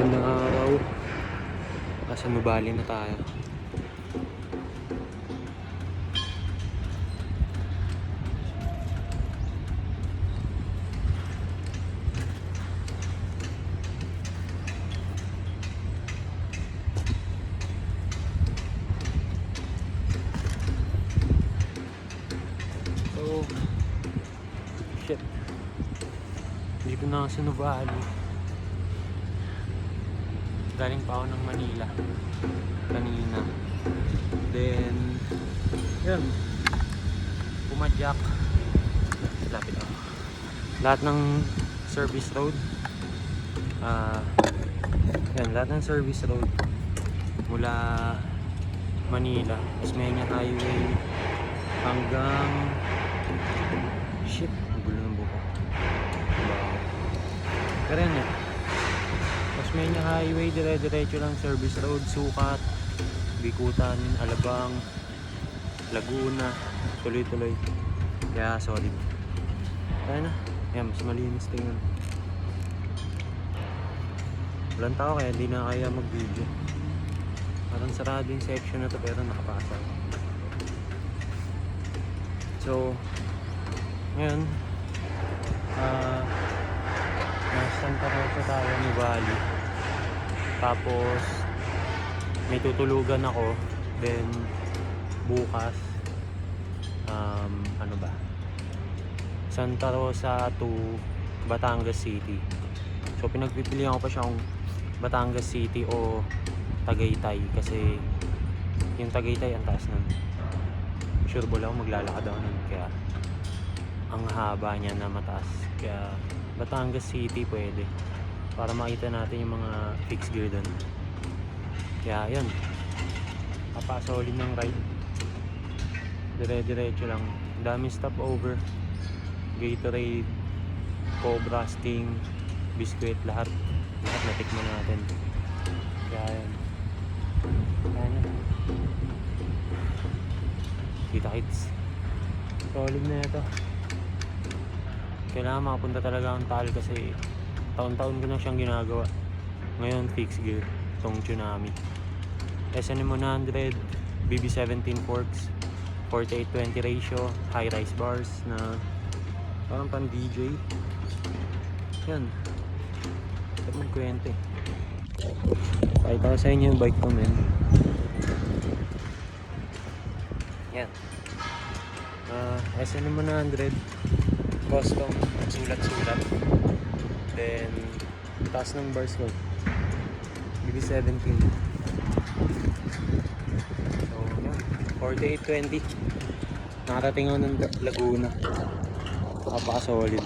Magandang araw. Nasa Nubali na tayo. So, shit. Dito na ako sa Nubali. Galing pa ako ng Manila kanina. Then, yun. Pumadyak. Lapit ako. Lahat ng service road. Yan, lahat ng service road. Mula Manila, Osmeña Highway hanggang shit, ang gulo ng buko. Wow. Pero yan eh. Osmeña Highway, dire-diretso lang service road, Sukat, Bikutan, Alabang, Laguna, tuloy-tuloy. Kaya solid. Kaya na. Yan, mas malinis tingnan. Walang tao kaya hindi na kaya mag-video. Parang sarado yung section na to pero nakapasa. So, ngayon, nasa Santa Rosa tayo ni Bali. Tapos, may tutulugan ako. Then, bukas, ano ba? Santa Rosa to Batangas City. So, pinagpipilian ko pa siya kung Batangas City o Tagaytay. Kasi, yung Tagaytay ang taas nun. Sure ball ako maglalakad ako nun. Kaya, ang haba niya na mataas. Kaya, Batangas City pwede. Para makita natin yung mga fixed gear doon. Kaya yun. Papasolid ng ride. Dire-diretso lang. Daming stopover. Gatorade, Cobra, Sting, Biscuit, lahat. Lahat natikman natin. Kaya yun. Kaya yun. Kita-kits. Solid na ito. Kailangan makapunta talaga ang Taal kasi taon-taon ko na siyang ginagawa. Ngayon fixed gear itong Tsunami. SNM 100, BB17 forks, 48-20 ratio, high rise bars na parang pan DJ. Yan. Ito magkwento eh. Pakita ko sa inyo yung bike ko men. Yan. SNM 100 custom, sulat-sulat. Then, taas ng bars ko. BB17. So, yan. 48-20. Nakarating ako ng Laguna. Napaka-solid.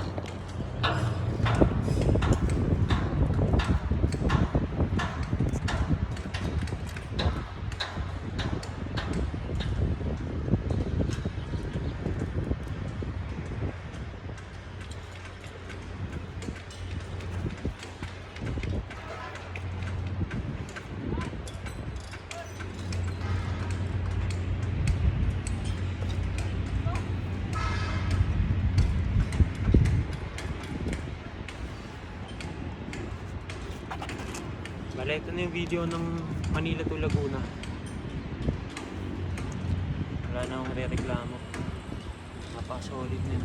Bale, ito na yung video ng Manila to Laguna. Wala na akong re-reklamo. Napaka-solid na yun.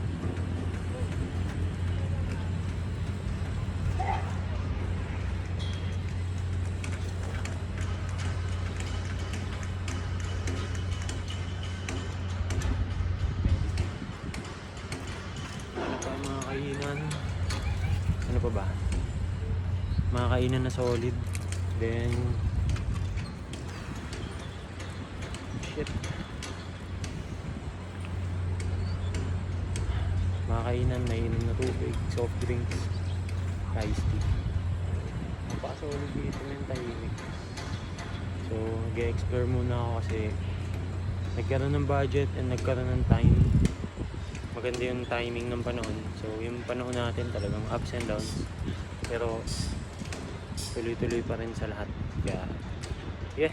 Ano pa yung mga kainan? Ano pa ba? Mga kainan na solid. Then shit. Mga kainan, may inom na tubig, soft drinks, iced tea. Napaka-solid dito ng tahimik. So, nag-explore muna ako kasi nagkaroon ng budget and nagkaroon ng time. Maganda yung timing ng panahon. So, yung panahon natin talagang ups and downs. Pero tuloy-tuloy pa rin sa lahat. Kaya, yeah.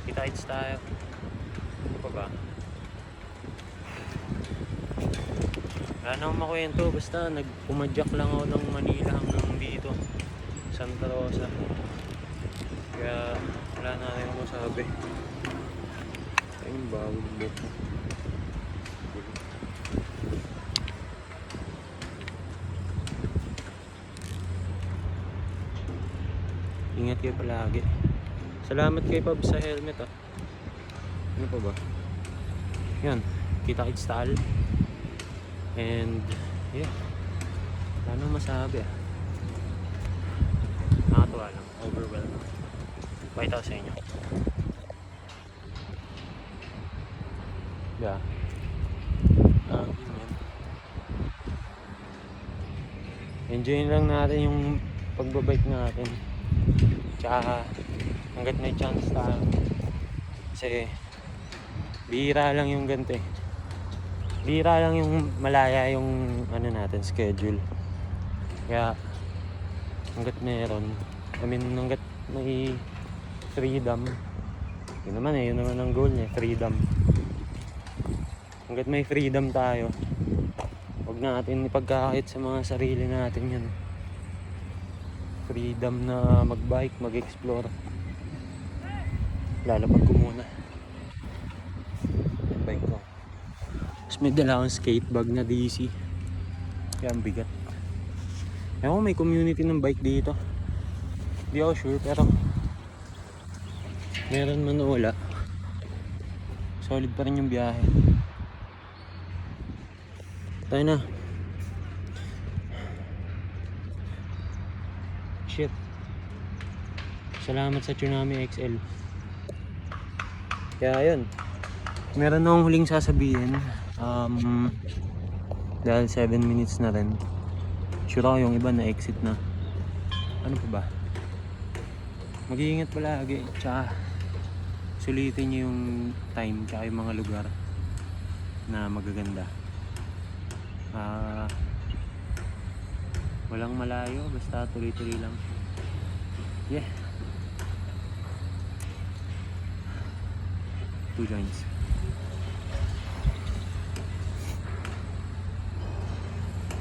Kita-kits tayo. Ano pa ba? Wala na akong makwento. Basta nagpumadyak lang ako ng Manila hanggang dito. Santa Rosa. Kaya wala na rin masabi. Ayun, bagong book. Ingat kayo palagi. Salamat kay Pab sa helmet ah. Ano pa ba? Yan, kita-kits taal. And yeah, wala nang masabi ah. Nakatuwa lang, overwhelmed. Pakita ko sa inyo. Yeah. Yun. Enjoyin lang natin yung pagbabike natin. Tsaka hanggat may chance tayo. Kasi bihira lang yung ganito eh. Bihira lang yung malaya yung ano natin, schedule. Kaya hanggat meron, hanggat may freedom. Yun naman ang goal niya, freedom. Hanggat may freedom tayo, huwag natin ipagkakait sa mga sarili natin yun. Freedom na magbike, mag-explore. Lalapag ko muna yung bike ko. Tapos may dala akong skate bag na DC. Kaya ang bigat. Ewan ko, may community ng bike dito. Hindi ako sure, pero meron man o wala, solid pa rin yung biyahe. Tayo na. Shit. Salamat sa Tsunami XL. Kaya yun, meron akong huling sasabihin. Dahil 7 minutes na rin, sure ako yung iba na exit na. Ano pa ba? Mag-iingat palagi. Tsaka sulitin nyo yung time tsaka yung mga lugar na magaganda. Walang malayo, basta tuloy-tuloy lang. Yeah. 2 joints.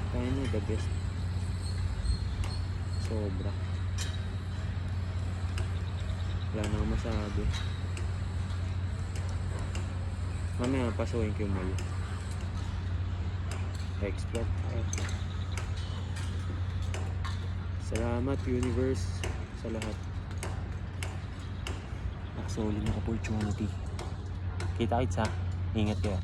Kaya na the best. Sobra. Wala na akong masabi. Mamaya pasukin ko yung mall. Explore. Salamat universe sa lahat. Solid na opportunity. Kita-kits ha. Ingat kayo.